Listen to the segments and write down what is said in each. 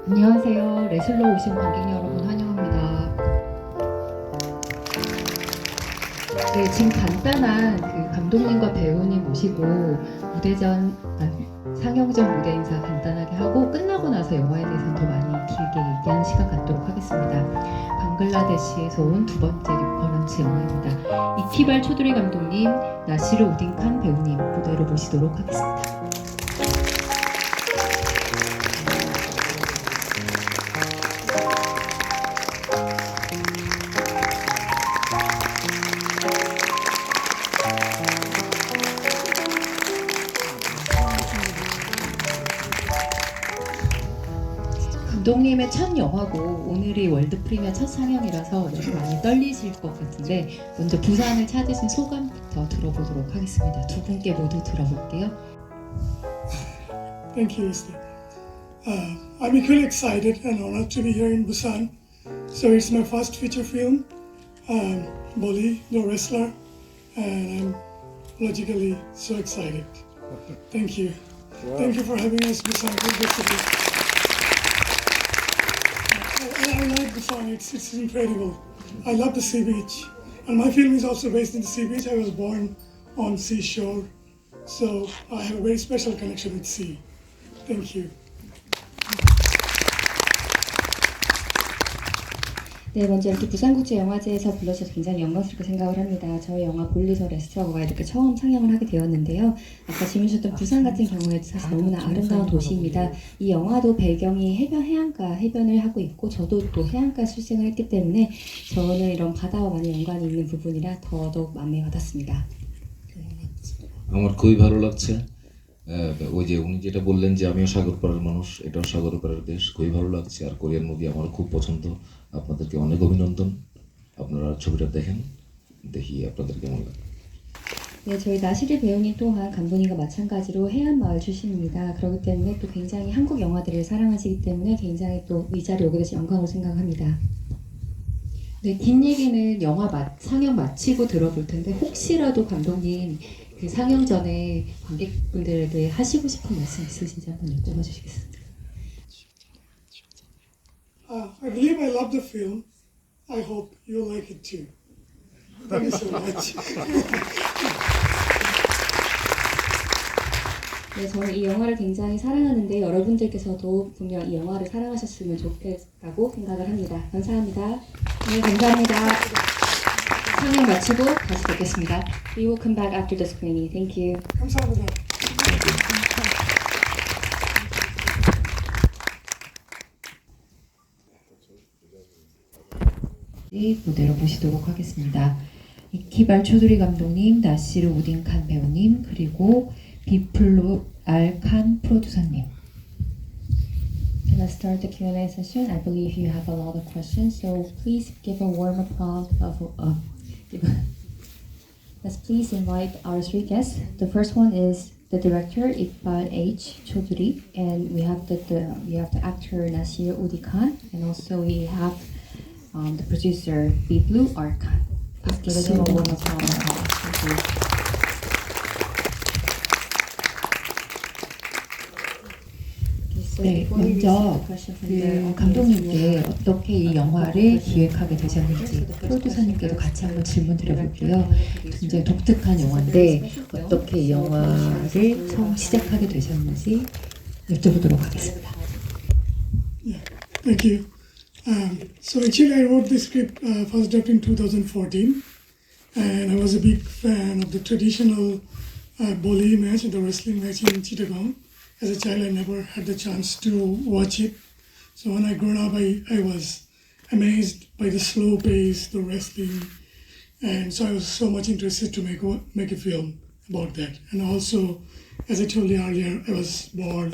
안녕하세요. 레슬러 오신 관객 여러분 환영합니다. 네, 지금 간단한 감독님과 배우님 모시고 상영전 무대 인사 간단하게 하고 끝나고 나서 영화에 대해서는 더 많이 길게 얘기하는 시간 갖도록 하겠습니다. 방글라데시에서 온 두 번째 뉴커런츠 영화입니다. 이키발 초두리 감독님, 나시르 우딘 칸 배우님 무대로 모시도록 하겠습니다. 감독님의 첫 영화고 오늘이 월드 프리미어 첫 상영이라서 많이 떨리실 것 같은데 먼저 부산을 찾으신 소감부터 들어보도록 하겠습니다. 두 분께 모두 들어볼게요. Thank you, Esther. I'm equally excited and honored to be here in Busan. So it's my first feature film, Bolly, the wrestler, and I'm logically so excited. Thank you. Wow. Thank you for having us, Busan. I like Busan. It's incredible. I love the sea beach, and my film is also based in the sea beach. I was born on seashore, so I have a very special connection with sea. Thank you. 네, 먼저 이렇게 부산국제영화제에서 불러주셔서 굉장히 영광스럽게 생각을 합니다. 저희 영화 볼리서 레스토랑가 이렇게 처음 상영을 하게 되었는데요. 아까 질문 주셨던 부산 같은 경우에도 사실 너무나 아름다운 도시입니다. 이 영화도 배경이 해변을 하고 있고 저도 또 해안가 출생을 했기 때문에 저는 이런 바다와 많은 연관이 있는 부분이라 더더욱 마음에 와닿습니다. আমার খুবই ভালো লাগছে ওই যে উনি যেটা বললেন যে আমিও সাগর পাড়ের মানুষ এটাও সাগর পাড়ের দেশ খুবই ভালো লাগছে আর কোরিয়ান মুভি আমার খুব পছন্দ আপনাদেরকে অনেক অভিনন্দন আপনারা ছবিটা দেখেন দেখি আপনাদের কেমন লাগে 네, 저희 나시르 배우님 또한 감독님과 마찬가지로 해안마을 출신입니다. 그렇기 때문에 또 굉장히 한국 영화들을 사랑하시기 때문에 굉장히 또 이 자리에 오게 돼서 영광으로 생각합니다. 네, 긴 얘기는 영화 상영 마치고 들어볼 텐데 혹시라도 감독님 그 상영 전에 관객분들에게 하시고 싶은 말씀 있으신지 한번 여쭤봐 주시겠습니다. I believe I love the film. I hope you like it too. Thank you so much. 네, 저는 이 영화를 굉장히 사랑하는데 여러분들께서도 분명 이 영화를 사랑하셨으면 좋겠다고 생각을 합니다. 감사합니다. 네, 감사합니다. 상영 마치고 다시 뵙겠습니다. We will come back after the screening. Thank you. 감사합니다. 무대로 모시도록 하겠습니다. 이키발 초두리 감독님, 나시르 우딘 칸 배우님, 그리고 비플로 알 칸 프로듀서님. Let's start the Q&A session. I believe you have a lot of questions, so please give a warm applause Let's please invite our three guests. The first one is the director Iqbal H. Chaudhuri, and we have the actor Nasir Udi Khan, and also we have the producer Biblu R. Khan. Please give them a warm applause. Thank you. 네, 먼저 감독님께 어떻게 이 영화를 기획하게 되셨는지 프로듀서님께도 같이 한번 질문 드려볼게요. 굉장히 독특한 영화인데 어떻게 이 영화를 처음 시작하게 되셨는지 여쭤보도록 하겠습니다. Yeah, thank you. So actually I wrote the script first draft in 2014 and I was a big fan of the traditional Bolly match, the wrestling match in Chittagong. As a child I never had the chance to watch it. So when I grew up I was amazed by the slow pace, the wrestling, and so I was so much interested to make a film about that. And also, as I told you earlier, I was born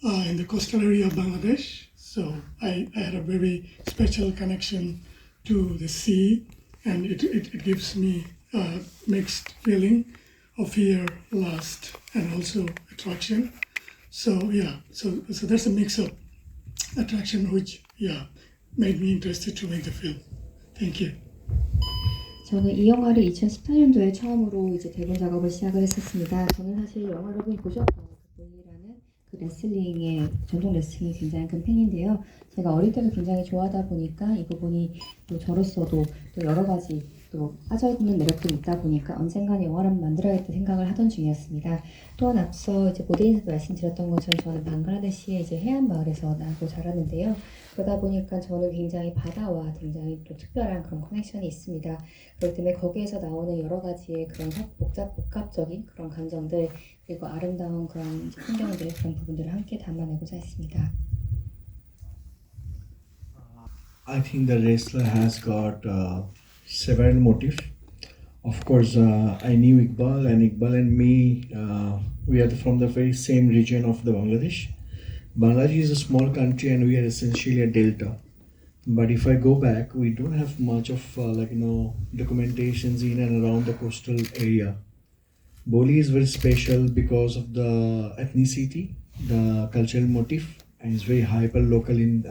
in the coastal area of Bangladesh. So I had a very special connection to the sea, and it gives me a mixed feeling of fear, lust, and also attraction. So yeah, so that's a mix of attraction which made me interested to make the film. Thank you. 저는 이 영화를 2018년도에 처음으로 이제 대본 작업을 시작을 했었습니다. 저는 사실 영화를 보셨던 그 볼리라는 그 레슬링의 전통 레슬링이 굉장히 큰 팬인데요. 제가 어릴 때도 굉장히 좋아하다 보니까 이 부분이 또 저로서도 또 여러 가지 또 빠져있는 매력들이 있다 보니까 언젠가는 영화를 한번 만들어야겠다 생각을 하던 중이었습니다. 또한 앞서 이제 모델에서도 말씀드렸던 것처럼 저는 방글라데시의 이제 해안 마을에서 나고 자랐는데요. 그러다 보니까 저는 굉장히 바다와 굉장히 또 특별한 그런 커넥션이 있습니다. 그렇기 때문에 거기에서 나오는 여러 가지의 그런 복합적인 그런 감정들 그리고 아름다운 그런 풍경들 그런 부분들을 함께 담아내고자 했습니다. I think the wrestler has got several motifs. Of course, I knew Iqbal, and Iqbal and me, we are from the very same region of the Bangladesh. Bangladesh is a small country, and we are essentially a delta. But if I go back, we don't have much of documentations in and around the coastal area. Boli is very special because of the ethnicity, the cultural motif, and it's very hyper local in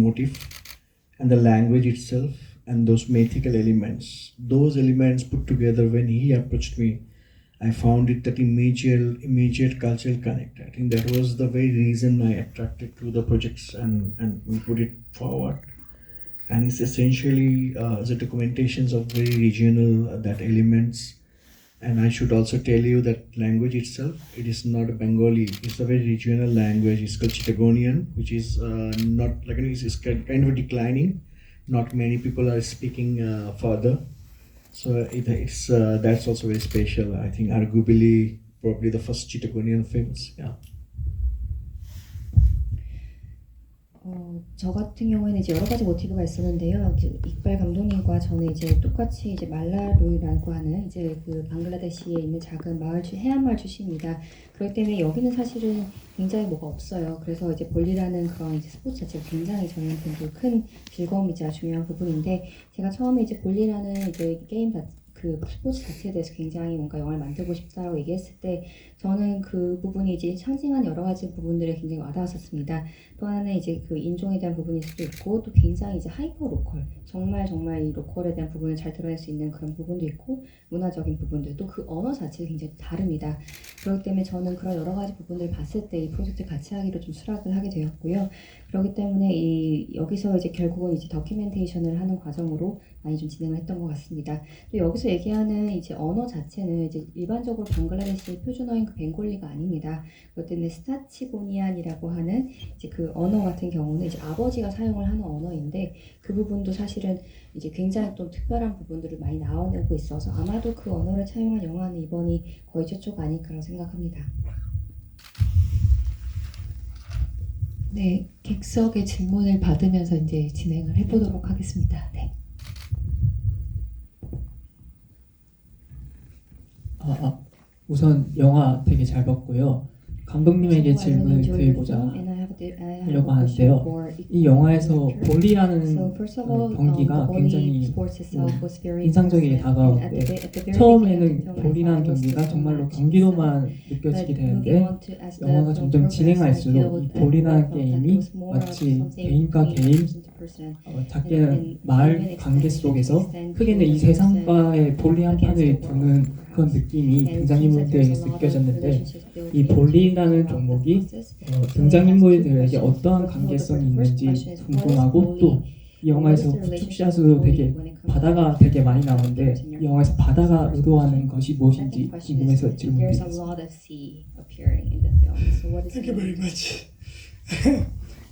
motif, and the language itself, and those mythical elements. Those elements put together, when he approached me, I found it that immediate cultural connect. I think that was the very reason I attracted to the projects, and we put it forward. And it's essentially the documentations of very regional that elements. And I should also tell you that language itself, it is not a Bengali, it's a very regional language. It's called Chittagonian, which is not like it's kind of declining. Not many people are speaking further. So it's that's also very special. I think arguably probably the first Chittagonian films. Yeah. 저 같은 경우에는 이제 여러 가지 모티브가 있었는데요. 이제 이ቅ발 감독님과 저는 이제 똑같이 이제 말라루이라고 하는 이제 그 방글라데시에 있는 작은 마을 해안 마을 출신입니다. 그렇기 때문에 여기는 사실은 굉장히 뭐가 없어요. 그래서 이제 볼리라는 그런 이제 스포츠 자체가 굉장히 저희한테 큰 즐거움이자 중요한 부분인데 제가 처음에 이제 볼리라는 이제 게임 그 스포츠 자체에 대해서 굉장히 뭔가 영화를 만들고 싶다고 얘기했을 때 저는 그 부분이 이제 상징하는 여러 가지 부분들에 굉장히 와닿았었습니다. 또 하나는 이제 그 인종에 대한 부분일 수도 있고 또 굉장히 이제 하이퍼 로컬 정말 이 로컬에 대한 부분을 잘 드러낼 수 있는 그런 부분도 있고 문화적인 부분들 또 그 언어 자체가 굉장히 다릅니다. 그렇기 때문에 저는 그런 여러 가지 부분들을 봤을 때 이 프로젝트를 같이 하기로 좀 수락을 하게 되었고요. 그렇기 때문에 여기서 이제 결국은 이제 다큐멘테이션을 하는 과정으로 많이 좀 진행을 했던 것 같습니다. 또 여기서 얘기하는 이제 언어 자체는 이제 일반적으로 방글라데시 표준어인 그 벵골리가 아닙니다. 그것 때문에 스타치보니안이라고 하는 이제 그 언어 같은 경우는 이제 아버지가 사용을 하는 언어인데 그 부분도 사실은 이제 굉장히 또 특별한 부분들을 많이 나와내고 있어서 아마도 그 언어를 차용한 영화는 이번이 거의 최초가 아닐까라고 생각합니다. 네, 객석의 질문을 받으면서 이제 진행을 해보도록 하겠습니다. 네. 우선 영화 되게 잘 봤고요. 감독님에게 질문을 드리고자 하려고 하는데요. 이 영화에서 볼리라는 경기가 굉장히 인상적이게 다가오는데 처음에는 볼이라는 경기가 정말로 경기로만 느껴지게 되는데 영화가 점점 진행할수록 이 볼이라는 게임이 마치 개인과 개인 작게는 마을 관계 속에서 크게는 이 세상과의 볼리 한 판을 두는 그런 느낌이 등장인물들에게서 느껴졌는데 이 볼리라는 종목이 등장인물들에게 어떠한 관계성이 있는지 궁금하고 또 이 영화에서 부축샷으로 되게 바다가 되게 많이 나오는데 이 영화에서 바다가 의도하는 것이 무엇인지 궁금해서 질문드리겠습니다. Thank you very much.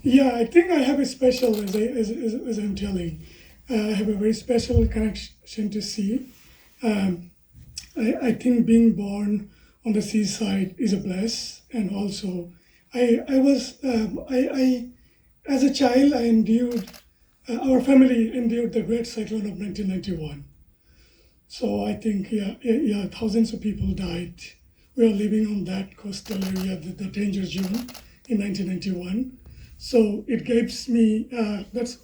Yeah, I think I have a special, as I'm telling, I have a very special connection to sea. I think being born on the seaside is a bless, and also as a child, I endured, our family endured the Great Cyclone of 1991. So I think, yeah, thousands of people died. We are living on that coastal area, the danger zone, in 1991. So it gives me, that's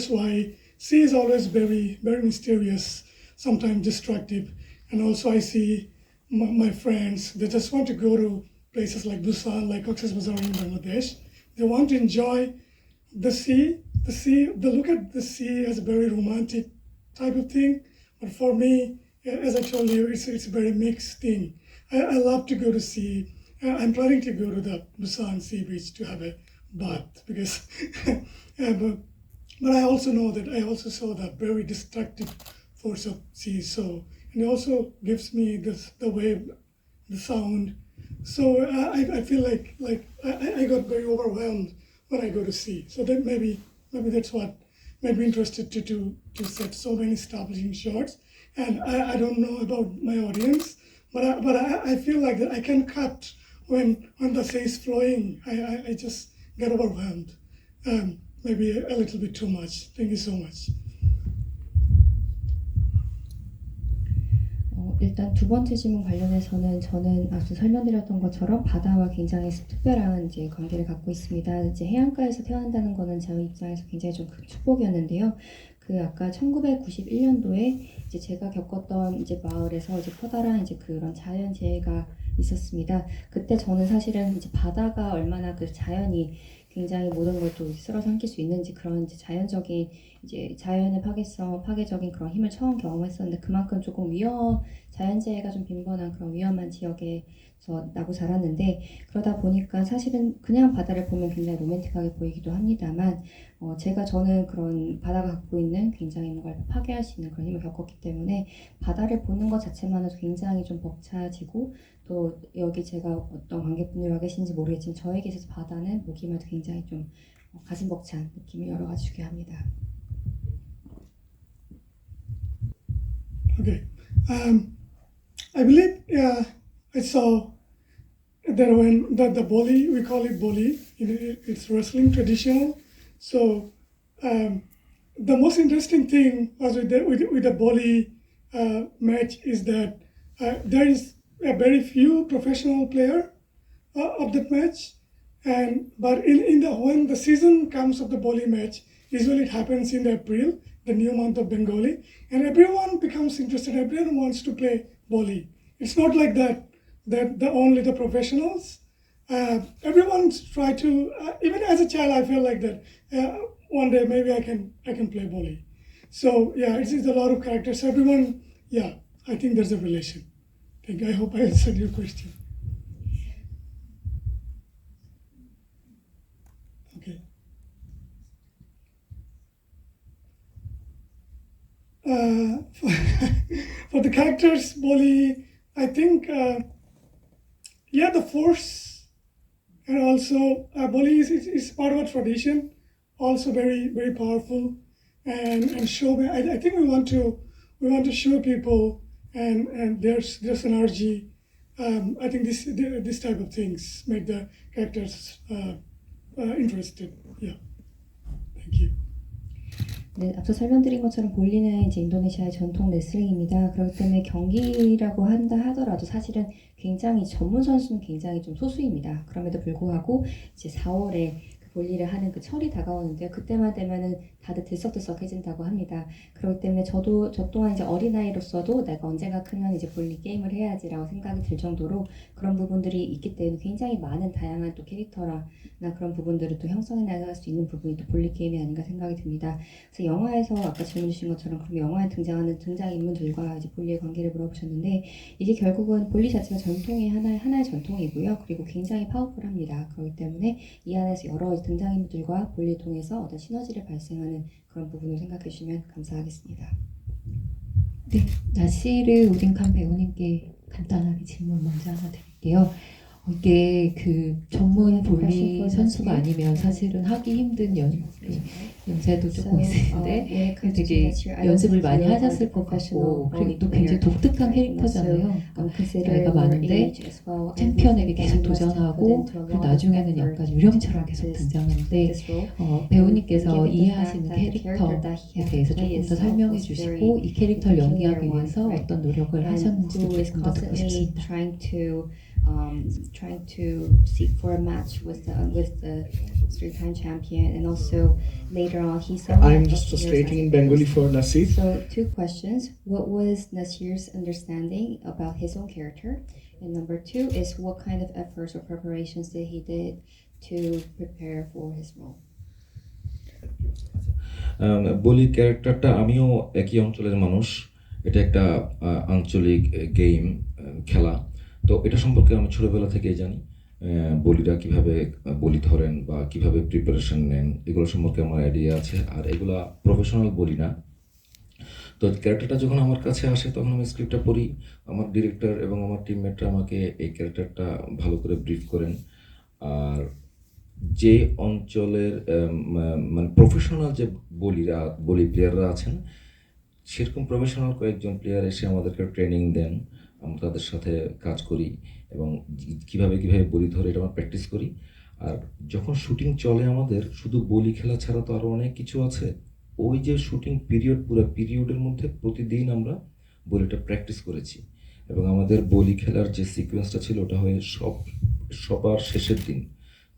why sea is always very, very mysterious, sometimes destructive. And also I see my friends, they just want to go to places like Busan, like Cox's Bazar in Bangladesh. They want to enjoy the sea. They look at the sea as a very romantic type of thing. But for me, as I told you, it's a very mixed thing. I love to go to sea, I'm planning to go to the Busan Sea Beach to have a bath because, but I also know that I also saw the very destructive force of sea. So and it also gives me the wave, the sound. So I feel like I got very overwhelmed when I go to sea. So that maybe that's what made me interested to set so many establishing shots. And I don't know about my audience, but I feel like that I can cut when the sea is flowing. I just get overwhelmed. Maybe a little bit too much. Thank you so much. 일단 두 번째 질문 관련해서는 저는 앞서 설명드렸던 것처럼 바다와 굉장히 특별한 이제 관계를 갖고 있습니다. 이제 해안가에서 태어난다는 거는 제 입장에서 굉장히 좀 큰 축복이었는데요. 그 아까 1991년도에 이제 제가 겪었던 이제 마을에서 이제 커다란 이제 그런 자연재해가 있었습니다. 그때 저는 사실은 이제 바다가 얼마나 그 자연이 굉장히 모든 걸 또 쓸어 삼킬 수 있는지 그런 이제 자연적인 이제 자연의 파괴적인 그런 힘을 처음 경험했었는데 그만큼 조금 자연재해가 좀 빈번한 그런 위험한 지역에서 나고 자랐는데 그러다 보니까 사실은 그냥 바다를 보면 굉장히 로맨틱하게 보이기도 합니다만 저는 그런 바다가 갖고 있는 굉장히 뭔가를 파괴할 수 있는 그런 힘을 겪었기 때문에 바다를 보는 것 자체만으로도 굉장히 좀 벅차지고 또 여기 제가 어떤 관객분들이 와 계신지 모르겠지만 저에게 있어서 바다는 보기만 해도 굉장히 좀 가슴 벅찬 느낌을 여러 가지 주게 합니다. Okay. I believe I saw that when the boli, we call it boli, it's wrestling traditional. So the most interesting thing was with the boli match is that there is a very few professional player of that match, but when the season comes of the boli match, usually it happens in April, the new month of Bengali, and everyone becomes interested. Everyone wants to play boli. It's not like that only the professionals. Everyone try to. Even as a child, I feel like that. One day maybe I can play boli. So yeah, it's a lot of characters. Everyone, yeah, I think there's a relation. I hope I answered your question. Okay. For the characters, Boli, I think, the force, and also Boli is part of a tradition, also very very powerful, and show. I think we want to show people, and there's energy. I think this type of things make the characters interested. Yeah. Thank you. 네, 앞서 설명드린 것처럼 볼리는 이제 인도네시아의 전통 레슬링입니다. 그렇기 때문에 경기라고 하더라도 사실은 굉장히 전문 선수는 굉장히 좀 소수입니다. 그럼에도 불구하고 이제 4월에 볼리를 하는 그 철이 다가오는데요. 그때만 되면은 다들 들썩들썩해진다고 합니다. 그렇기 때문에 저 또한 이제 어린아이로서도 내가 언젠가 크면 이제 볼리 게임을 해야지라고 생각이 들 정도로 그런 부분들이 있기 때문에 굉장히 많은 다양한 또 캐릭터나 그런 부분들을 또 형성해 나갈 수 있는 부분이 또 볼리 게임이 아닌가 생각이 듭니다. 그래서 영화에서 아까 질문 주신 것처럼 그럼 영화에 등장하는 등장인물들과 이제 볼리의 관계를 물어보셨는데 이게 결국은 볼리 자체가 전통의 하나의 전통이고요. 그리고 굉장히 파워풀합니다. 그렇기 때문에 이 안에서 여러 등장인물들과 볼리를 통해서 어떤 시너지를 발생하는 그런 부분을 생각해 주시면 감사하겠습니다. 네, 나시르 우딘칸 배우님께 간단하게 질문 먼저 하나 드릴게요. 이게 그 전문 볼리 선수가 아니면 사실은 하기 힘든 연세도 조금 있는데 되게 연습을 많이 하셨을 것 같고 그리고 또 굉장히 독특한 캐릭터잖아요. 나이가 많은데 챔피언에게 계속 도전하고 그리고 나중에는 약간 유령처럼 계속 등장하는데 배우님께서 이해하시는 캐릭터에 대해서 조금 더 설명해 주시고 이 캐릭터를 연기하기 위해서 어떤 노력을 하셨는지도 조금 더 듣고 싶습니다. Trying to seek for a match with the three-time champion, and also later on he saw. I'm just translating in Bengali for Nasir. So 2 questions: what was Nasir's understanding about his own character, and number 2 is what kind of efforts or preparations that he did to prepare for his role. বলি ক্যারেক্টারটা আমিও একই অঞ্চলের মানুষ এটা একটা আঞ্চলিক গেম খেলা তো এটা সম্পর্কে আমি ছোটোবেলা থেকেই জানি। বলিরা কীভাবে বলি ধরেন বা কীভাবে প্রিপারেশন নেন এগুলো সম্পর্কে আমার আইডিয়া আছে। আর এগুলা প্রফেশনাল বলি না। তো ক্যারেক্টারটা যখন আমার কাছে আসে তখন আমি স্ক্রিপ্টটা পড়ি, আমার ডিরেক্টর এবং আমার টিমমেটরা আমাকে এই ক্যারেক্টারটা ভালো করে ব্রিফ করেন। আর যে অঞ্চলের মানে প্রফেশনাল যে বলি প্লেয়াররা আছেন সেরকম প্রফেশনাল কয়েকজন প্লেয়ার এসে আমাদেরকে ট্রেনিং দেন, আমরা তাদের সাথে কাজ করি এবং কীভাবে বলি ধরে এটা আমরা প্র্যাকটিস করি। আর যখন শুটিং চলে আমাদের শুধু বলি খেলা ছাড়া তো আরও অনেক কিছু আছে। ওই যে শুটিং পিরিয়ড পুরো পিরিয়ডের মধ্যে প্রতিদিন আমরা বলিটা প্র্যাকটিস করেছি এবং আমাদের বলি খেলার যে সিকোয়েন্সটা ছিল ওটা হয়ে সবার শেষের দিন।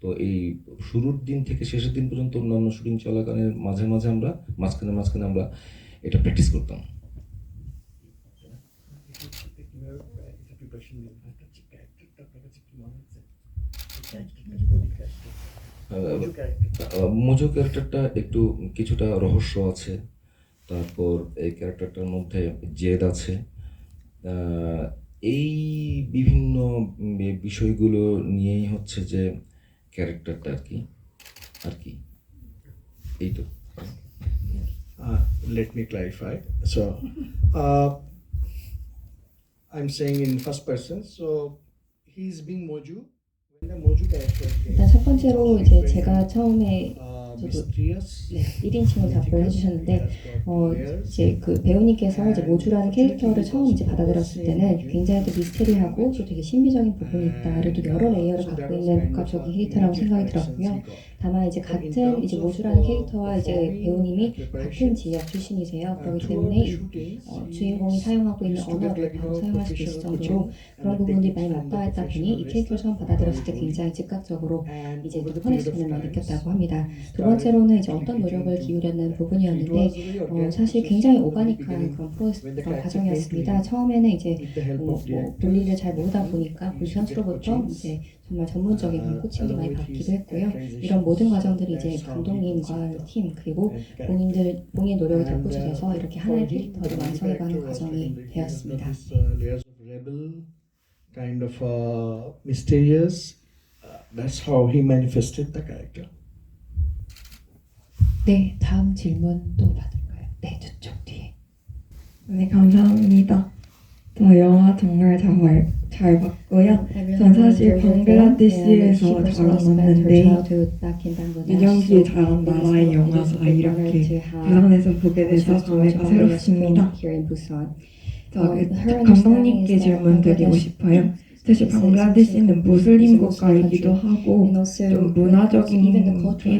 তো এই শুরুর দিন থেকে শেষের দিন পর্যন্ত অন্যান্য শুটিং চলাকালীন মাঝে আমরা মাঝখানে আমরা এটা প্র্যাকটিস করতাম। মোজো ক্যারেক্টারটা একটু কিছুটা রহস্য আছে, তারপর এই ক্যারেক্টারটার মধ্যে জেদ আছে, এই বিভিন্ন বিষয়গুলো নিয়েই হচ্ছে যে ক্যারেক্টারটা আর কি এই তো। Let me clarify. So, I'm saying in first person. So, he's being Moju. When the Moju character came, 일단 첫 번째로 이제 제가 처음에 mysterious. 네, 1인칭으로 답변을 해주셨는데 이제 그 배우님께서 이제 모주라는 캐릭터를 처음 이제 받아들였을 때는 굉장히 또 미스테리하고 또 되게 신비적인 부분이 있다. 그리고 또 여러 레이어를 갖고 있는 복합적인 캐릭터라고 생각이 들었고요. 다만 이제 같은 이제 모주라는 캐릭터와 이제 배우님이 같은 지역 출신이세요. 그렇기 때문에 주인공이 사용하고 있는 언어를 바로 사용할 수 있을 정도로 그런 부분들이 많이 맞닿았다 보니 이 캐릭터를 처음 받아들였을 때 굉장히 즉각적으로 이제 커넥션을 많이 느꼈다고 합니다. 두 번째로는 이제 어떤 노력을 기울였는 부분이었는데 사실 굉장히 오가닉한 그런 프로세스 과정이었습니다. 처음에는 이제 볼일을 잘 모르다 보니까 볼 선수로부터 이제 정말 전문적인 그런 코칭도 많이 받기도 했고요. 이런 모든 과정들이 이제 감독님과 팀 그리고 본인 노력이 덧붙여져서 이렇게 하나의 캐릭터를 완성해가는 과정이 되었습니다. Layers of rebel, kind of mysterious. That's how he manifested the character. 네, 다음 질문 또 받을까요? 네, 저쪽 뒤에. 네, 감사합니다. 저 영화 정말 잘 봤고요. 전 사실 방글라데시에서 자라났는데 민영기에 자란 나라의 영화가 이렇게 부산에서 보게 돼서 감회가 새롭습니다. 감독님께 질문 드리고 싶어요. 사실 방글라데시는 무슬림 국가이기도 하고 좀 문화적인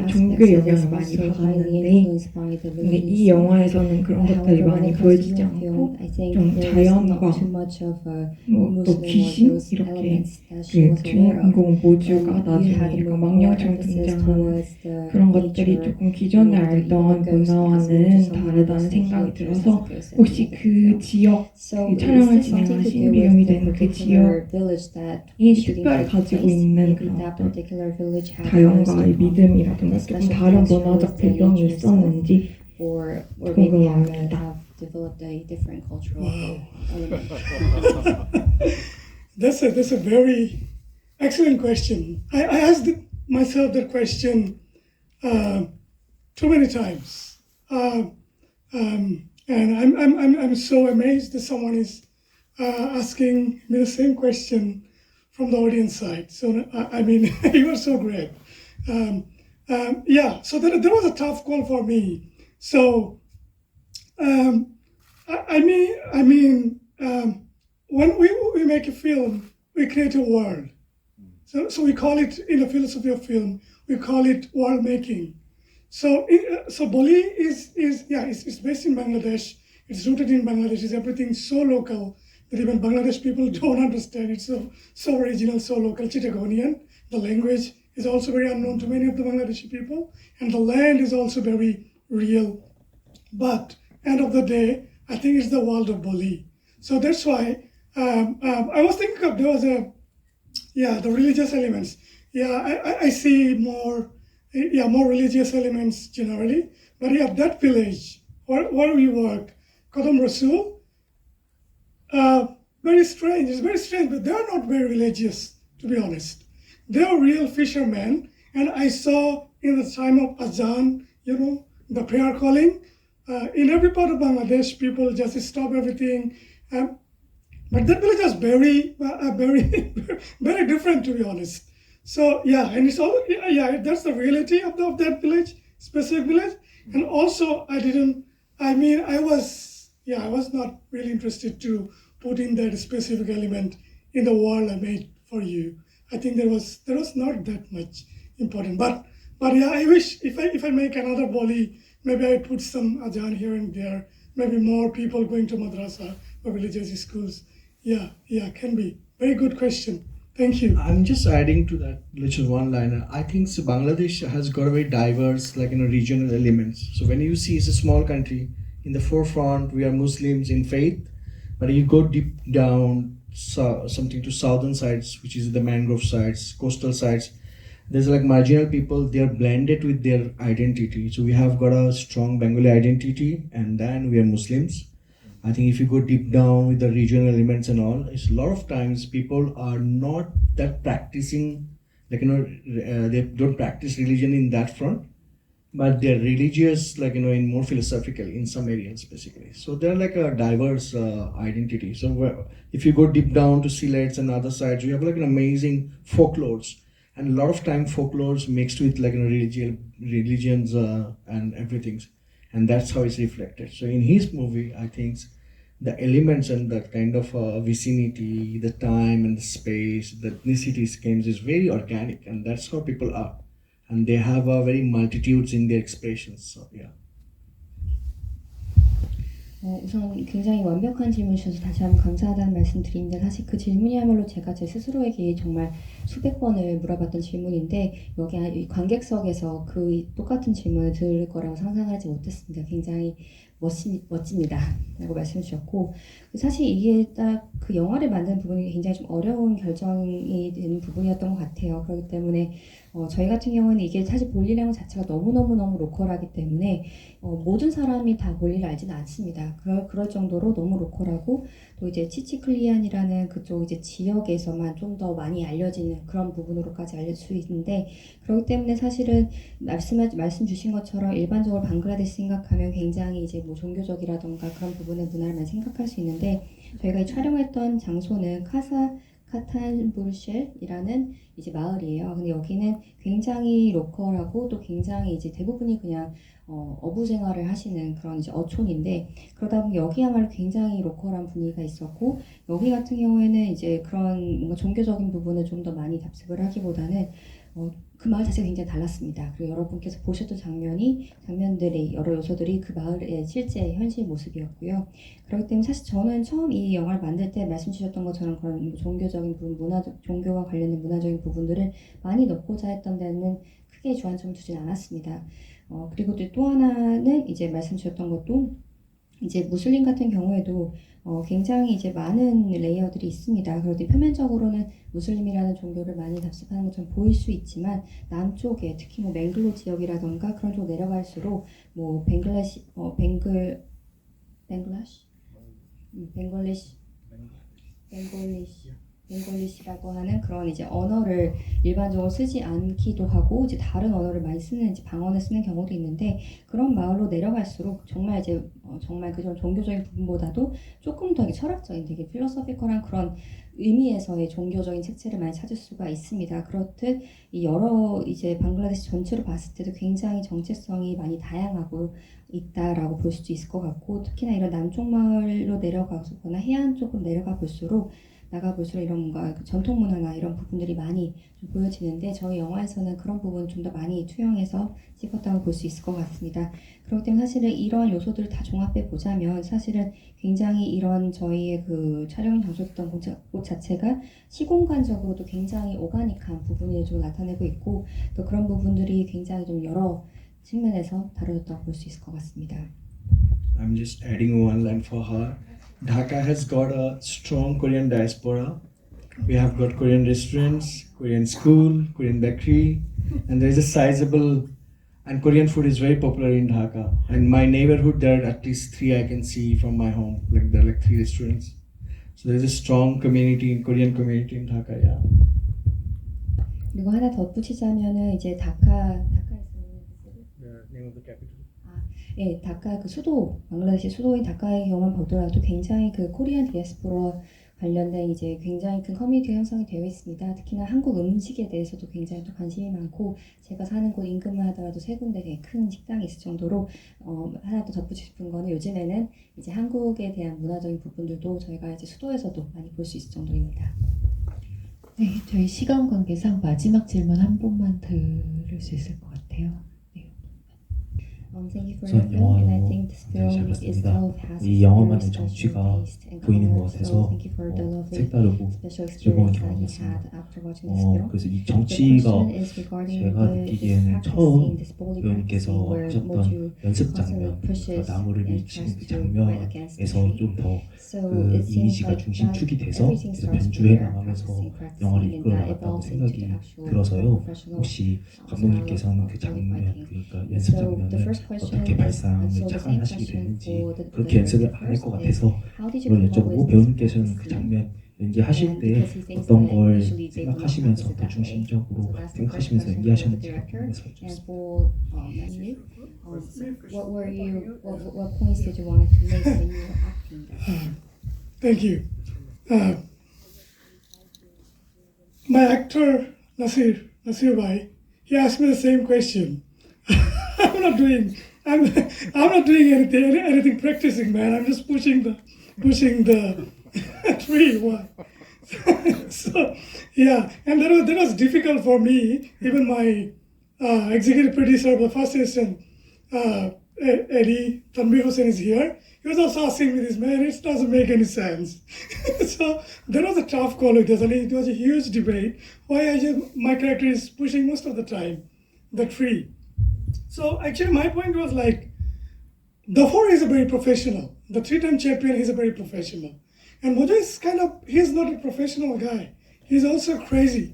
종교 영향을 많이 받았는데 근데 이 영화에서는 그런 것들이 많이 보여지지 않고 좀 자연과 또 귀신 이렇게 그 주인공 모주가 나중에 약간 망령처럼 등장하는 그런 것들이 조금 기존에 알던 문화와는 다르다는 생각이 들어서 혹시 그 지역 그 촬영을 진행하신 비용이 되는 그 지역이 특별히 가지고 있는 그런 어떤 자연과 믿음이라든가 조금 다른 문화적 배경이 있었는지 궁금합니다. That's a very excellent question. I asked myself that question too many times, and I'm so amazed that someone is asking me the same question from the audience side. So I mean, you are so great. Yeah. So there was a tough call for me. So I mean, when we make a film, we create a world. So we call it, in the philosophy of film, we call it world making. So Boli is based in Bangladesh. It's rooted in Bangladesh. It's everything so local that even Bangladesh people don't understand. It's so original, so local, Chittagonian. The language is also very unknown to many of the Bangladeshi people, and the land is also very real. But end of the day, I think it's the world of Boli. So that's why I was thinking of the religious elements. Yeah, I see more religious elements generally. But that village where we work, Kodam Rasul, very strange. It's very strange, but they are not very religious, to be honest. They are real fishermen, and I saw in the time of Azan, the prayer calling, in every part of Bangladesh, people just stop everything. But that village is very, very different, to be honest. So yeah, and it's all that's the reality of that village, specific village. And also, I was not really interested to put in that specific element in the wall I made for you. I think there was not that much important. But yeah, I wish if I make another Boli, maybe I put some Ajan here and there. Maybe more people going to madrasa or religious schools. Yeah, can be. Very good question. Thank you. I'm just adding to that little one-liner. I think Bangladesh has got a very diverse, regional elements. So when you see it's a small country, in the forefront we are Muslims in faith, but you go deep down, something to southern sides, which is the mangrove sides, coastal sides. There's marginal people. They are blended with their identity. So we have got a strong Bengali identity, and then we are Muslims. I think if you go deep down with the regional elements and all, it's a lot of times people are not that practicing, they don't practice religion in that front, but they're religious, in more philosophical in some areas, basically. So they're a diverse identity. So if you go deep down to Sylhet and other sides, you have an amazing folklores, and a lot of time folklores mixed with religions and everything. And that's how it's reflected. So in his movie, I think the elements and that kind of vicinity, the time and the space, the ethnicity schemes is very organic, and that's how people are. And they have very multitudes in their expressions. So yeah. 우선 굉장히 완벽한 질문 주셔서 다시 한번 감사하다는 말씀 드립니다. 사실 그 질문이야말로 제가 제 스스로에게 정말 수백 번을 물어봤던 질문인데, 여기 관객석에서 그 똑같은 질문을 들을 거라고 상상하지 못했습니다. 굉장히 멋집니다 라고 말씀 주셨고, 사실 이게 딱 그 영화를 만드는 부분이 굉장히 좀 어려운 결정이 되는 부분이었던 것 같아요. 그렇기 때문에 저희 같은 경우는 이게 사실 볼리라는 자체가 너무 로컬하기 때문에 모든 사람이 다 볼리를 알지는 않습니다. 그럴 정도로 너무 로컬하고, 또 이제 치치클리안이라는 그쪽 이제 지역에서만 좀 더 많이 알려지는 그런 부분으로까지 알릴 수 있는데, 그렇기 때문에 사실은 말씀 주신 것처럼 일반적으로 방글라데시 생각하면 굉장히 이제 뭐 종교적이라던가 그런 부분의 문화를 많이 생각할 수 있는데, 저희가 촬영했던 장소는 카탄부르쉘이라는 이제 마을이에요. 근데 여기는 굉장히 로컬하고 또 굉장히 이제 대부분이 그냥 어부 생활을 하시는 그런 이제 어촌인데, 그러다 보니 여기야말로 굉장히 로컬한 분위기가 있었고, 여기 같은 경우에는 이제 그런 뭔가 종교적인 부분을 좀 더 많이 답습을 하기보다는 그 마을 자체가 굉장히 달랐습니다. 그리고 여러분께서 보셨던 장면들이 여러 요소들이 그 마을의 실제 현실 모습이었고요. 그렇기 때문에 사실 저는 처음 이 영화를 만들 때 말씀 주셨던 것처럼 그런 종교적인 부분, 종교와 관련된 문화적인 부분들을 많이 넣고자 했던 데는 크게 주안점을 두진 않았습니다. 그리고 또 하나는 이제 말씀 주셨던 것도 이제 무슬림 같은 경우에도 굉장히 이제 많은 레이어들이 있습니다. 그런데 표면적으로는 무슬림이라는 종교를 많이 답습하는 것처럼 보일 수 있지만, 남쪽에 특히 뭐 맹글로 지역이라던가 그런 쪽 내려갈수록 뭐 벵글리시라고 하는 그런 이제 언어를 일반적으로 쓰지 않기도 하고, 이제 다른 언어를 많이 쓰는 이제 방언을 쓰는 경우도 있는데, 그런 마을로 내려갈수록 정말 이제 정말 그런 종교적인 부분보다도 조금 더 철학적인, 되게 필로소피컬한 그런 의미에서의 종교적인 색채를 많이 찾을 수가 있습니다. 그렇듯 이 여러 이제 방글라데시 전체로 봤을 때도 굉장히 정체성이 많이 다양하고 있다라고 볼 수도 있을 것 같고, 특히나 이런 남쪽 마을로 내려가거나 해안 쪽으로 나가 볼수록 이런 뭔가 전통 문화나 이런 부분들이 많이 좀 보여지는데, 저희 영화에서는 그런 부분 좀 더 많이 투영해서 찍었다고 볼 수 있을 것 같습니다. 그렇기 때문에 사실은 이런 요소들을 다 종합해 보자면, 사실은 굉장히 이런 저희의 그 촬영 장소였던 곳 자체가 시공간적으로도 굉장히 오가닉한 부분을 좀 나타내고 있고, 또 그런 부분들이 굉장히 좀 여러 측면에서 다뤄졌다고 볼 수 있을 것 같습니다. I'm just adding one line for her. Dhaka has got a strong Korean diaspora. We have got Korean restaurants, Korean school, Korean bakery, and there is a sizable, and Korean food is very popular in Dhaka. And my neighborhood, there are at least 3 I can see from my home. There are 3 restaurants. So there is a strong community in Korean community in Dhaka. Yeah. 그리고 하나 덧붙이자면은 이제 다카에서는 The name of the capital. 예, 다카 그 수도 방글라데시 수도인 다카의 경우만 보더라도 굉장히 그 코리안 디아스포라 관련된 이제 굉장히 큰 커뮤니티가 형성이 되어 있습니다. 특히나 한국 음식에 대해서도 굉장히 또 관심이 많고 제가 사는 곳 인근만 하더라도 세 군데 되게 큰 식당이 있을 정도로 하나 더 덧붙이고 싶은 거는 요즘에는 이제 한국에 대한 문화적인 부분들도 저희가 이제 수도에서도 많이 볼 수 있을 정도입니다. 네, 저희 시간 관계상 마지막 질문 한 번만 들을 수 있을 것 같아요. Thank you for 우선 your film, and I 영화로 think this 굉장히 잘 film 봤습니다. itself has 이 very 영화만의 special 정취가 taste and 보이는 color. 것 So 같아서 thank you for the lovely 색다르고 special 즐거운 experience that you 경험이었습니다. had after watching this film. 그래서 이 The 정치가 question is regarding 제가 this 느끼기에는 practice 처음 scene, this bully 배우님께서 practice scene where 하셨던 Moju 연습 constantly 장면, pushes 나무를 and 밀치는 tries 그 to fight against the 장면에서 tree. 좀 더 So 그 it seems 이미지가 like 중심축이 that 돼서 everything 계속 starts 변주해 with their 나가면서 practicing 영화를 and 이끌어 that 나갔다고 evolves into the 생각이 actual 들어서요. professional 혹시 style 감독님께서는 of 그 bully 장면, fighting. 그러니까 연습 So the 장면을 first question 어떻게 is 발상을 so the same 착안하시게 question 됐는지 for the 그렇게 director 연습을 안 할 first 것 is 같아서 how did you 그걸 come up 여쭤보고 with this 배우님께서는 그 practice 장면 scene? 연기하실 And 때 because he thinks 어떤 that 걸 usually they would not 생각하시면서 practice 더 it that way. 중심적으로 So that's the first 생각하시면서 question for the 연기하셨는지 director. 궁금해서 And 여쭤봤습니다. for Matthew, what points did you want to make when you were acting that? Thank you. My actor Nasir Bhai, he asked me the same question. I'm not doing anything practicing, man. I'm just pushing the tree. Why? So yeah, and that was difficult for me. Even my executive producer of the first season, Eddie Tanbir Hussain is here. He was also asking me this, man, it doesn't make any sense. So that was a tough call with us, and it was a huge debate. My character is pushing most of the time the tree. So actually my point was like, Dhafor is a very professional. The three-time champion, he's a very professional. And Mojo is he's not a professional guy. He's also a crazy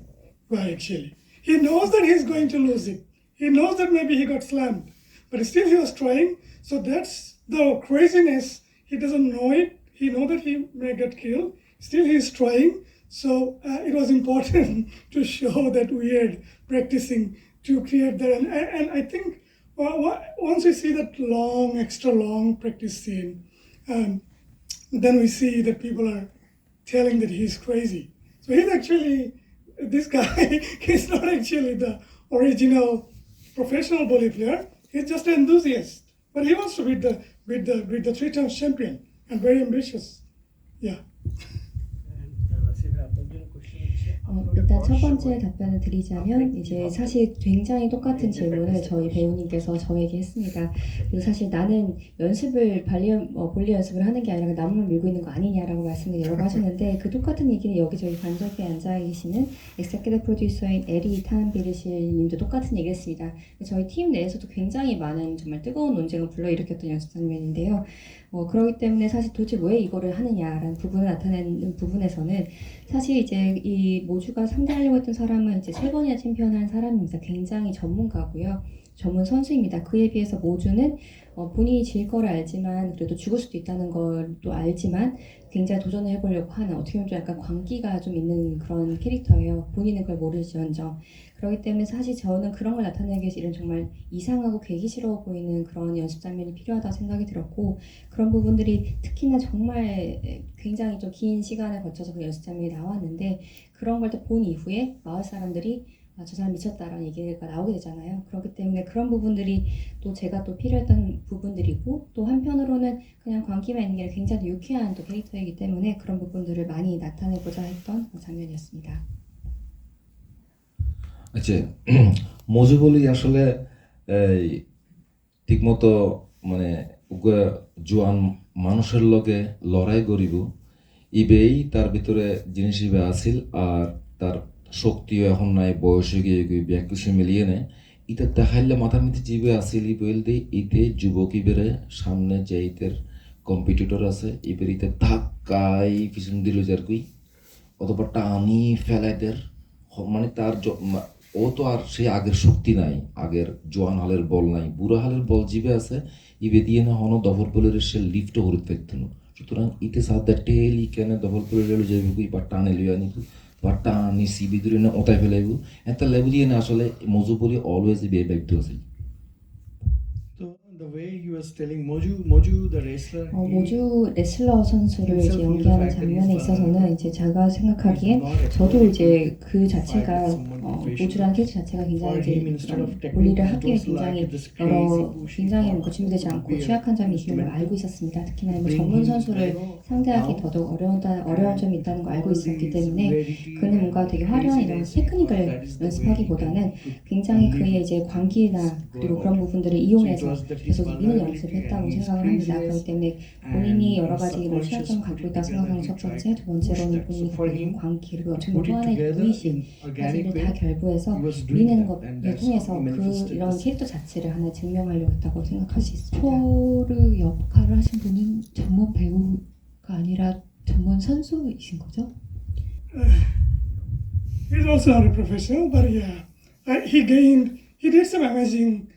guy actually. He knows that he's going to lose it. He knows that maybe he got slammed, but still he was trying. So that's the craziness. He doesn't know it. He knows that he may get killed. Still he's trying. So it was important to show that we are practicing to create that. And I think once we see that extra long practice scene, then we see that people are telling that he's crazy. So he's actually, this guy, he's not actually the original professional bully player. He's just an enthusiast. But he wants to beat the three-time champion and very ambitious. Yeah. 일단 첫 번째 답변을 드리자면 이제 사실 굉장히 똑같은 질문을 저희 배우님께서 저에게 했습니다. 그리고 사실 나는 연습을 볼리 연습을 하는 게 아니라 나무만 밀고 있는 거 아니냐라고 말씀을 여러 번 하셨는데 그 똑같은 얘기는 여기 저희 관전에 앉아 계시는 엑세큐티브 프로듀서인 에리 탄비르실 님도 똑같은 얘기를 했습니다. 저희 팀 내에서도 굉장히 많은 정말 뜨거운 논쟁을 불러일으켰던 연습 장면인데요. 그렇기 때문에 사실 도대체 왜 이거를 하느냐라는 부분을 나타내는 부분에서는 사실 이제 이 모주가 상대하려고 했던 사람은 이제 3번이나 챔피언한 사람입니다. 굉장히 전문가고요. 전문 선수입니다. 그에 비해서 모주는 본인이 질 거를 알지만 그래도 죽을 수도 있다는 걸 또 알지만 굉장히 도전을 해보려고 하는 어떻게 보면 좀 약간 광기가 좀 있는 그런 캐릭터예요. 본인은 그걸 모르지언정. 그렇기 때문에 사실 저는 그런 걸 나타내기 위해서 이런 정말 이상하고 괴기스러워 보이는 그런 연습 장면이 필요하다고 생각이 들었고 그런 부분들이 특히나 정말 굉장히 좀 긴 시간을 거쳐서 그 연습 장면이 나왔는데 그런 걸 또 본 이후에 마을 사람들이 저 사람 미쳤다라는 얘기가 나오게 되잖아요. 그렇기 때문에 그런 부분들이 또 제가 또 필요했던 부분들이고 또 한편으로는 그냥 광기만 있는 게 아니라 굉장히 유쾌한 또 캐릭터이기 때문에 그런 부분들을 많이 나타내고자 했던 장면이었습니다. আচ্ছা মজু বলি আসলে ঠিকমতো মানে জোয়ান মানুষের লগে লড়াই করিব ইবেই তার ভিতরে জিনিস ইবে আসিল আর তার শক্তিও এখন নাই বয়স গিয়ে ব্যাকুশে মিলিয়ে নেয় ইতে দেখাইলে মাথার মধ্যে জিবে আসিল ইবেল দিয়ে ইতে যুবক ইবেরে সামনে যে ইতের কম্পিটিটর আছে ইবের ইতে ধাক্কাই পিছন দিল যার কুই অথবা টানি ফেলাইদের মানে তার ও তো আর সেই আগের শক্তি নাই আগের জোয়ান হালের বল নাই বুড়া হালের বল জিবে আছে ইবে দিয়ে না হন দফর বলের সে লিফটও হরিত পাইত 수তরাং 이때 사다 텔이 깨는 더블 프로를 제비고 이 바타넬이 아니고 바타니 시비들이나 오타이 펠레고 엔타 레부디에는 আসলে 모주볼이 always be back to us. So the way he was telling Moju, the wrestler. 모주 레슬러 선수를 이제 연기하는 장면에 있어서는 이제 제가 생각하기엔 저도 이제 그 자체가 모주라는 캐릭터 자체가 굉장히 이제 볼리를 하기에 굉장히 준비되지 않고 취약한 점이 있는 걸 알고 있었습니다. 특히나 뭐 전문 선수를 상대하기 더더욱 어려운 점이 있다는 걸 알고 있었기 때문에 그는 뭔가 되게 화려한 이런 테크닉을 연습하기보다는 굉장히 그의 이제 광기나 그리고 그런 부분들을 이용해서 계속 미는 연습을 했다고 생각을 합니다. 그렇기 때문에 본인이 여러 가지 이런 취약점을 갖고 있다고 생각하는 첫 번째, 두 번째로는 본인이 갖고 있는 광기, 그리고 또 하나의 무의식까지를 다 결부해서 미는 것을 통해서 그 이런 캐릭터 자체를 하나 증명하려고 했다고 생각할 수 있습니다. 토르 역할을 하신 분은 전문 배우가 아니라 전문 선수이신 거죠? He's also not a professional, but yeah, he did some amazing,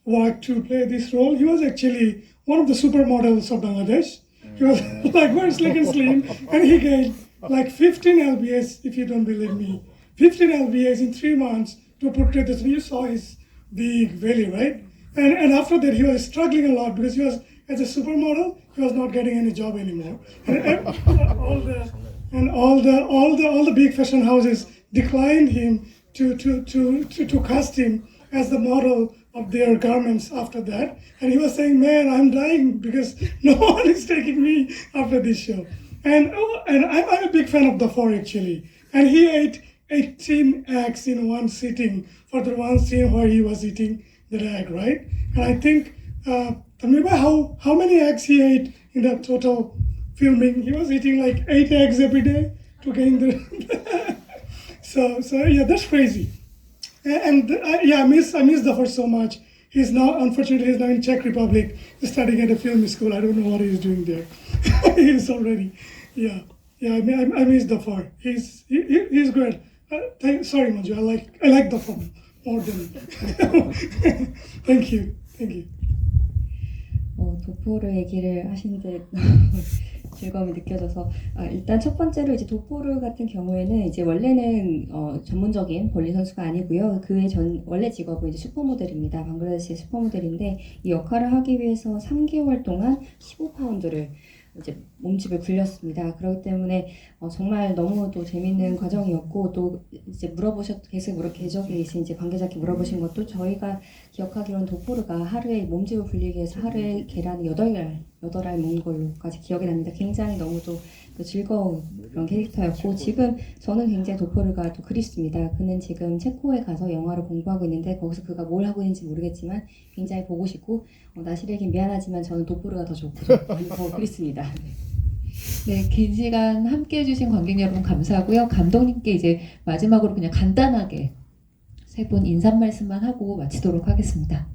work to play this role. He was actually one of the supermodels of Bangladesh. He was like very slick and slim, and he gained like 15 lbs, if you don't believe me. 15 lbs in 3 months to portray this. You saw his big belly, right? And after that, he was struggling a lot because he was, as a supermodel, he was not getting any job anymore. And all the big fashion houses declined him to cast him as the model of their garments after that. And he was saying, man, I'm dying because no one is taking me after this show. And I'm a big fan of the Four actually. And he ate 18 eggs in one sitting for the one scene where he was eating the egg, right? And I think, remember how many eggs he ate in the total filming? He was eating like 8 eggs every day to gain the... so yeah, that's crazy. And I miss the first so much. Unfortunately, he's now in Czech Republic, studying at a film school. I don't know what he's doing there. He's already, yeah. I miss the four. He's great. Sorry, Manju. I like the four more than. Thank you. 도포르 얘기를 하시는데 즐거움이 느껴져서 일단 첫 번째로 이제 도포르 같은 경우에는 이제 원래는 전문적인 볼리 선수가 아니고요. 그의 원래 직업은 이제 슈퍼모델입니다. 방글라데시의 슈퍼모델인데 이 역할을 하기 위해서 3개월 동안 15파운드를 이제 몸집을 굴렸습니다. 그렇기 때문에 정말 너무도 재밌는 과정이었고 또 이제 계적에 계신 이제 관계자께 물어보신 것도 저희가 기억하기로는 도포르가 하루에 몸집을 굴리기 위해서 하루에 계란을 8알 먹은 걸로까지 기억이 납니다. 굉장히 너무도 즐거운 그런 캐릭터였고 지금 저는 굉장히 도포르가 또 그립습니다. 그는 지금 체코에 가서 영화를 공부하고 있는데 거기서 그가 뭘 하고 있는지 모르겠지만 굉장히 보고 싶고 나시르에겐 미안하지만 저는 도포르가 더 좋고 더 그립습니다. 네, 긴 시간 함께 해주신 관객 여러분 감사하고요. 감독님께 이제 마지막으로 그냥 간단하게 세 분 인사 말씀만 하고 마치도록 하겠습니다.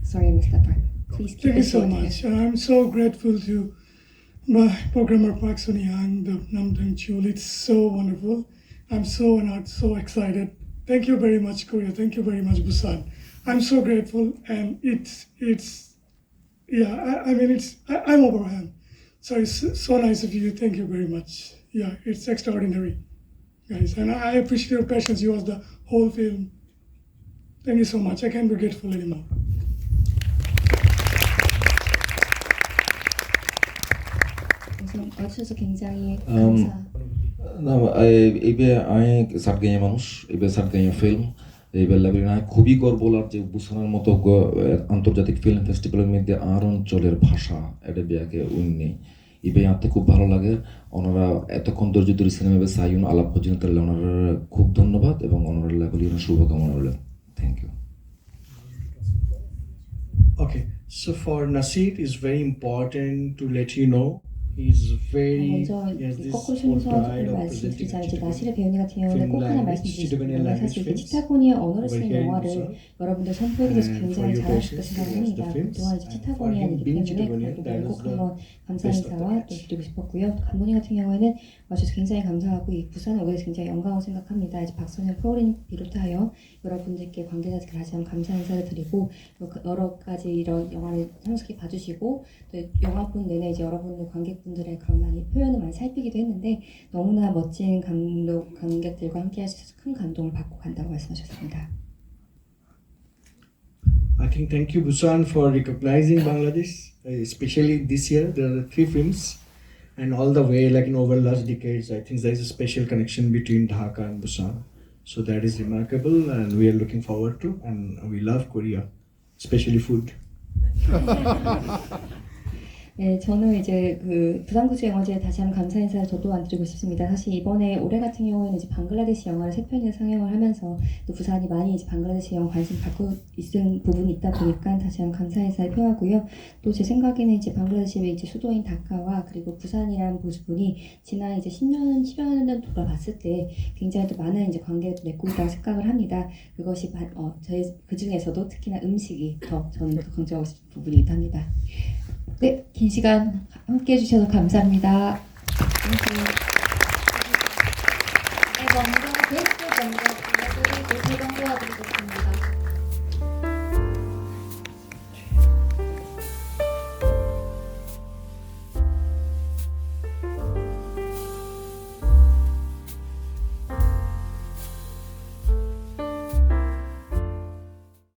Sorry, Mr. Park. Please keep Thank you it so short. much. I'm so grateful to my programmer Park Sun-young, the Namdang Chul. It's so wonderful. I'm so honored, so excited. Thank you very much, Korea. Thank you very much, Busan. I'm so grateful, and I'm overwhelmed. So it's so nice of you. Thank you very much. Yeah, it's extraordinary, guys. And I appreciate your patience. You watched the whole film. Thank you so much. I can't be grateful anymore. 와주셔서 굉장히 감사. এইবে আমি সাতগাঁইয়া মানুষ এইবে সাতগাঁইয়া ফিল্ম এইবার লাগলে খুবই গর্ব লাগছে বুসানের মতো আন্তর্জাতিক ফিল্ম ফেস্টিভ্যালের মধ্যে আর অঞ্চলের ভাষা এটা বিয়াকে উন্নি ইবে আনতে খুব ভালো লাগে ওনারা এতক্ষণ ধৈর্য ধরে সিনেমা সাইন আলাপ পর্যন্ত ওনারা খুব ধন্যবাদ এবং ওনারা লেভেলের শুভকামনা রইল thank you Okay, so for Nasir, it's very important to let you know He's very 먼저 he has this 거꾸로 whole 순서를 pride of presenting 말씀드리자면 이제 Chittagong 나시르 배우님 같은 경우는 film 꼭 하나 language, 말씀드리고 싶은 Chittagonian 건 language 사실 그 films 치타고니의 언어를 over 쓰는 here in 영화를 Busan. 여러분들 선보이기 위해서 And for 굉장히 your 잘하실 patience, 것을 he watched the 생각합니다. films. 또한 이제 And for him 치타고니안이기 being 때문에 Chittagonian, 그 that 부분을 was 꼭 the 한번 감사 best of the 인사와 또 batch. 드리고 싶었고요. 감독님 같은 경우에는 와주셔서 굉장히 감사하고 이 부산에 오게 돼서 굉장히 영광을 생각합니다. 이제 박선영 프로린 비롯하여 여러분들께 관계자들께 다시 한번 감사 인사를 드리고 또 여러 가지 이런 영화를 성숙히 봐주시고 또 영화뿐 내내 이제 여러분들 관객분들의 그런 많이 표현을 많이 살피기도 했는데 너무나 멋진 관객들과 함께 할 수 있어서 큰 감동을 받고 간다고 말씀하셨습니다. I think thank you Busan for recognizing Bangladesh, especially this year. There are 3 films, and all the way, like in over the last decades, I think there is a special connection between Dhaka and Busan. So that is remarkable, and we are looking forward to. And we love Korea, especially food. 네, 저는 이제 그 부산국제영화제에 다시 한번 감사 인사를 저 또한 드리고 싶습니다. 사실 이번에 올해 같은 경우에는 이제 방글라데시 영화를 3편이나 상영을 하면서 또 부산이 많이 이제 방글라데시 영화 관심 갖고 있는 부분이 있다 보니까 다시 한번 감사 인사를 표하고요. 또 제 생각에는 이제 방글라데시의 이제 수도인 다카와 그리고 부산이라는 부분이 지난 이제 10년, 10여 년 돌아봤을 때 굉장히 또 많은 이제 관계를 맺고 있다고 생각을 합니다. 그것이 저희 그 중에서도 특히나 음식이 더 저는 더 강조하고 싶은 부분이기도 합니다. 네, 긴 시간 함께 해주셔서 감사합니다. 네, 먼저 게스트 먼저 불러드리고 제공 도와드리겠습니다.